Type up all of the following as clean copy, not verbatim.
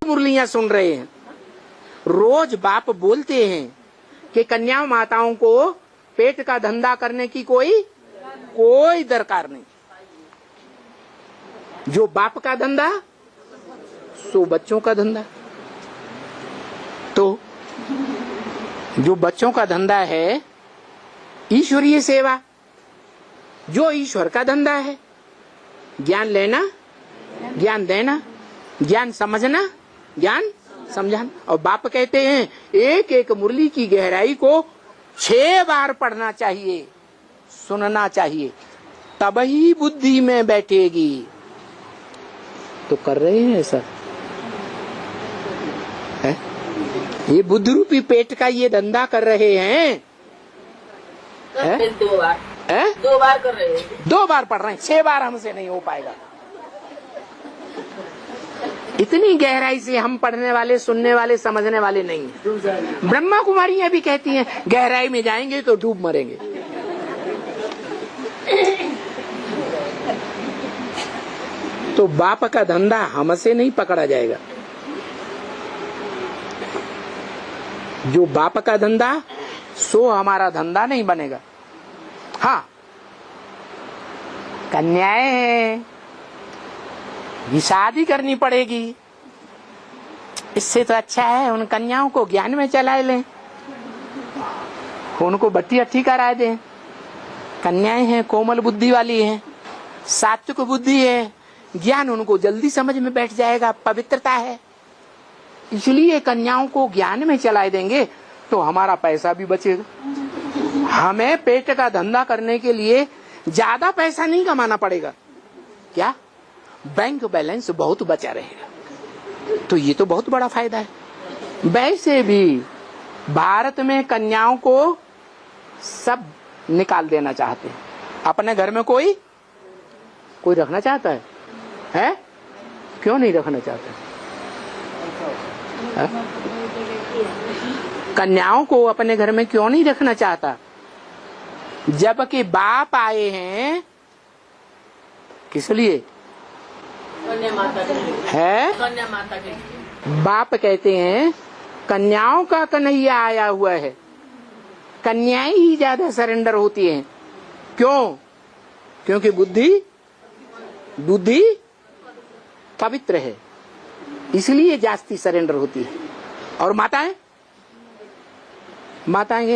मुरलियां सुन रहे हैं। रोज बाप बोलते हैं कि कन्या माताओं को पेट का धंधा करने की कोई दरकार नहीं। जो बाप का धंधा सो बच्चों का धंधा। तो जो बच्चों का धंधा है ईश्वरीय सेवा, जो ईश्वर का धंधा है ज्ञान लेना, ज्ञान देना, ज्ञान समझना, ज्ञान समझाना। और बाप कहते हैं एक एक मुरली की गहराई को 6 बार पढ़ना चाहिए, सुनना चाहिए, तब ही बुद्धि में बैठेगी। तो कर रहे हैं ऐसा है? ये बुद्ध रूपी पेट का ये धंधा कर रहे हैं। 2 बार 2 बार कर रहे हैं, 2 बार पढ़ रहे हैं, 6 बार हमसे नहीं हो पाएगा। इतनी गहराई से हम पढ़ने वाले, सुनने वाले, समझने वाले नहीं हैं। ब्रह्मा कुमारियां भी कहती हैं गहराई में जाएंगे तो डूब मरेंगे। तो बाप का धंधा हमसे नहीं पकड़ा जाएगा। जो बाप का धंधा सो हमारा धंधा नहीं बनेगा। हाँ, कन्याएं हैं, ये शादी करनी पड़ेगी। इससे तो अच्छा है उन कन्याओं को ज्ञान में चला लें, उनको बट्टी अट्ठी करा दें। कन्याएं हैं, कोमल बुद्धि वाली हैं, सात्विक बुद्धि है, ज्ञान उनको जल्दी समझ में बैठ जाएगा, पवित्रता है। इसलिए कन्याओं को ज्ञान में चला देंगे तो हमारा पैसा भी बचेगा। हमें पेट का धंधा करने के लिए ज्यादा पैसा नहीं कमाना पड़ेगा। क्या? बैंक बैलेंस बहुत बचा रहेगा। तो ये तो बहुत बड़ा फायदा है। वैसे भी भारत में कन्याओं को सब निकाल देना चाहते हैं। अपने घर में कोई रखना चाहता है? क्यों नहीं रखना चाहता है? कन्याओं को अपने घर में क्यों नहीं रखना चाहता? जबकि बाप आए हैं किस लिए? कन्या माता के लिए है? कन्या माता के लिए। बाप कहते हैं कन्याओं का कन्हैया आया हुआ है। कन्याएं ही ज्यादा सरेंडर होती हैं। क्यों? क्योंकि बुद्धि पवित्र है, इसलिए जास्ती सरेंडर होती है। और माताएं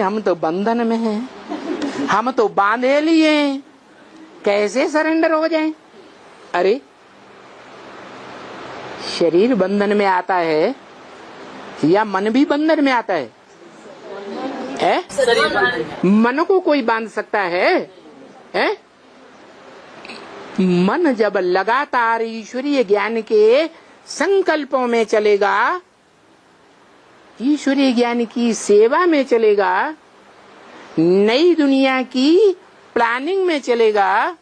हम तो बंधन में हैं, हम तो बांधे लिए, कैसे सरेंडर हो जाएं? अरे शरीर बंधन में आता है या मन भी बंधन में आता है? मन को कोई बांध सकता है? मन जब लगातार ईश्वरीय ज्ञान के संकल्पों में चलेगा, ईश्वरीय ज्ञान की सेवा में चलेगा, नई दुनिया की प्लानिंग में चलेगा,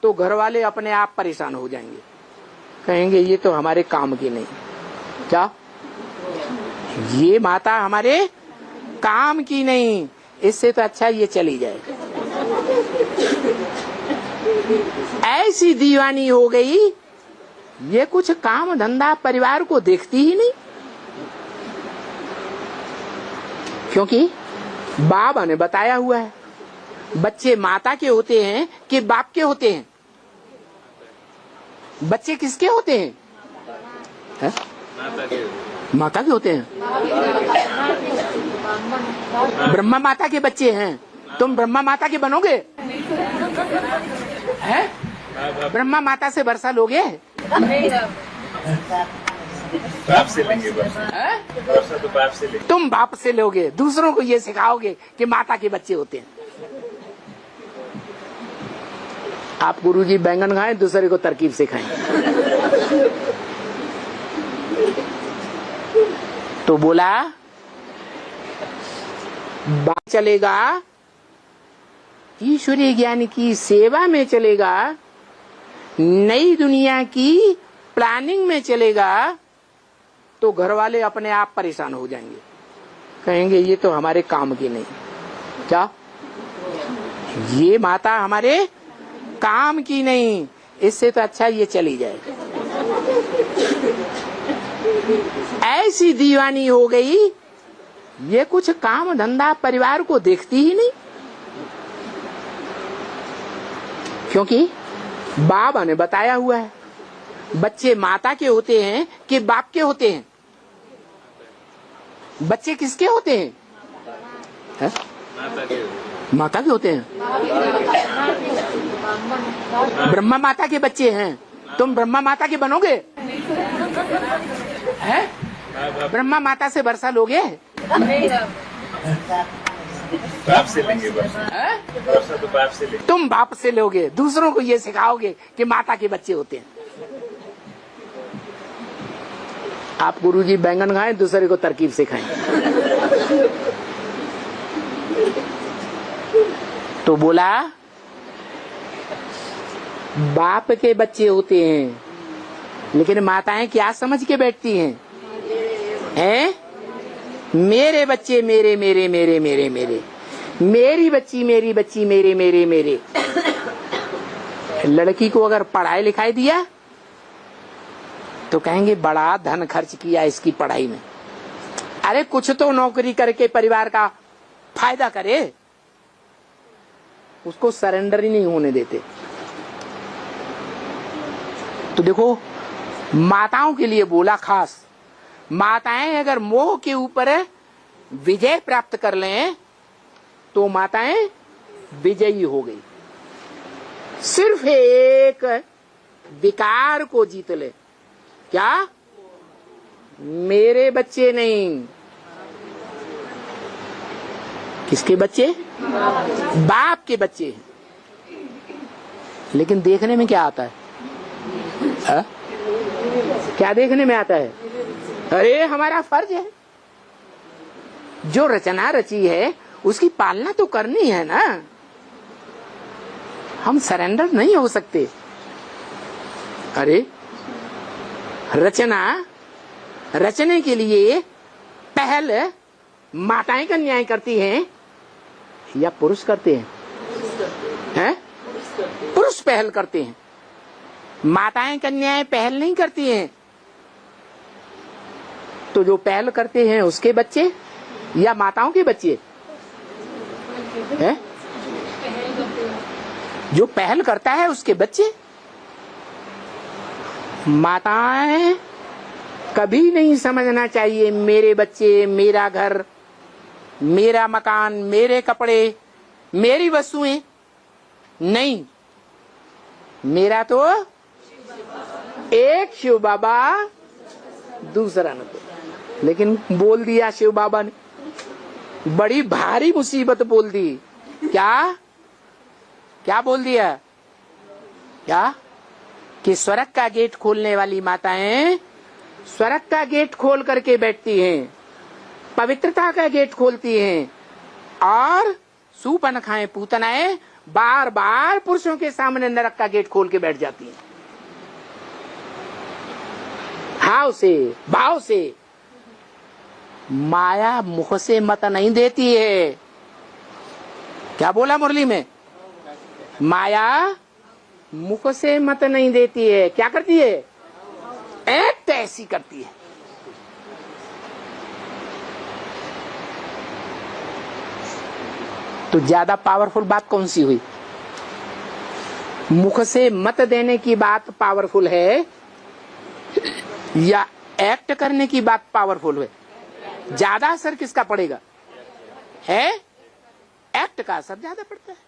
तो घर वाले अपने आप परेशान हो जाएंगे, कहेंगे ये तो हमारे काम की नहीं। क्या? ये माता हमारे काम की नहीं, इससे तो अच्छा ये चली जाए। ऐसी दीवानी हो गई, ये कुछ काम धंधा परिवार को देखती ही नहीं। क्योंकि बाबा ने बताया हुआ है बच्चे माता के होते हैं कि बाप के होते हैं? बच्चे किसके होते हैं? माता के होते हैं। ब्रह्मा माता के बच्चे हैं। तुम ब्रह्मा माता के बनोगे? हैं? ब्रह्मा माता से वर्षा लोगे? बाप से लेंगे वर्षा तो बाप से लेंगे। तुम बाप से लोगे, दूसरों को ये सिखाओगे कि माता के बच्चे होते हैं। आप गुरुजी बैंगन खाएं, दूसरे को तरकीब सिखाएं। तो बोला बाप चलेगा, ईश्वरीय ज्ञान की सेवा में चलेगा, नई दुनिया की प्लानिंग में चलेगा, तो घर वाले अपने आप परेशान हो जाएंगे, कहेंगे ये तो हमारे काम की नहीं। क्या? ये माता हमारे काम की नहीं, इससे तो अच्छा ये चली जाए। ऐसी दीवानी हो गई, ये कुछ काम धंधा परिवार को देखती ही नहीं। क्योंकि बाबा ने बताया हुआ है, बच्चे माता के होते हैं कि बाप के होते हैं? बच्चे किसके होते हैं? है? माता के होते हैं। ब्रह्मा माता के बच्चे हैं, तुम ब्रह्मा माता के बनोगे? हैं? ब्रह्मा माता से वर्षा लोगे? बाप से लेंगे वर्षा। वर्षा तो बाप से लेंगे। तुम बाप से लोगे, दूसरों को ये सिखाओगे कि माता के बच्चे होते हैं। आप गुरुजी बैंगन खाएं, दूसरे को तरकीब सिखाएं। तो बोला बाप के बच्चे होते हैं, लेकिन माताएं क्या समझ के बैठती हैं? हैं? मेरे बच्चे मेरे मेरे मेरे मेरे मेरे, मेरी बच्ची मेरी बच्ची मेरे मेरे मेरे। लड़की को अगर पढ़ाई लिखाई दिया तो कहेंगे बड़ा धन खर्च किया इसकी पढ़ाई में। अरे कुछ तो नौकरी करके परिवार का फायदा करे, उसको सरेंडर ही नहीं होने देते। तो देखो, माताओं के लिए बोला खास, माताएं अगर मोह के ऊपर विजय प्राप्त कर लें तो माताएं विजयी हो गई। सिर्फ एक विकार को जीत ले, क्या? मेरे बच्चे नहीं। किसके बच्चे? बाप के बच्चे हैं। लेकिन देखने में क्या आता है? हा? क्या देखने में आता है? अरे हमारा फर्ज है, जो रचना रची है उसकी पालना तो करनी है ना। हम सरेंडर नहीं हो सकते। अरे रचना रचने के लिए पहल माताएं का न्याय करती हैं या पुरुष करते हैं? हैं? पुरुष पहल करते हैं, माताएं कन्याएं पहल नहीं करती हैं। तो जो पहल करते हैं उसके बच्चे या माताओं के बच्चे हैं? जो पहल करता है उसके बच्चे। माताएं कभी नहीं समझना चाहिए मेरे बच्चे, मेरा घर, मेरा मकान, मेरे कपड़े, मेरी वस्तुएं। नहीं, मेरा तो एक शिव बाबा, दूसरा न तो। लेकिन बोल दिया शिव बाबा ने, बड़ी भारी मुसीबत बोल दी। क्या क्या बोल दिया? क्या? कि स्वर्ग का गेट खोलने वाली माताएं स्वर्ग का गेट खोल करके बैठती हैं, पवित्रता का गेट खोलती हैं, और सूपनखाएं पूतनाएं बार बार पुरुषों के सामने नरक का गेट खोल के बैठ जाती हैं। भाव से, भाव से। माया मुख से मत नहीं देती है। क्या बोला मुरली में? माया मुख से मत नहीं देती है। क्या करती है? एक्ट ऐसी करती है। तो ज्यादा पावरफुल बात कौन सी हुई? मुख से मत देने की बात पावरफुल है या एक्ट करने की बात पावरफुल है? ज्यादा असर किसका पड़ेगा? है एक्ट का असर ज्यादा पड़ता है।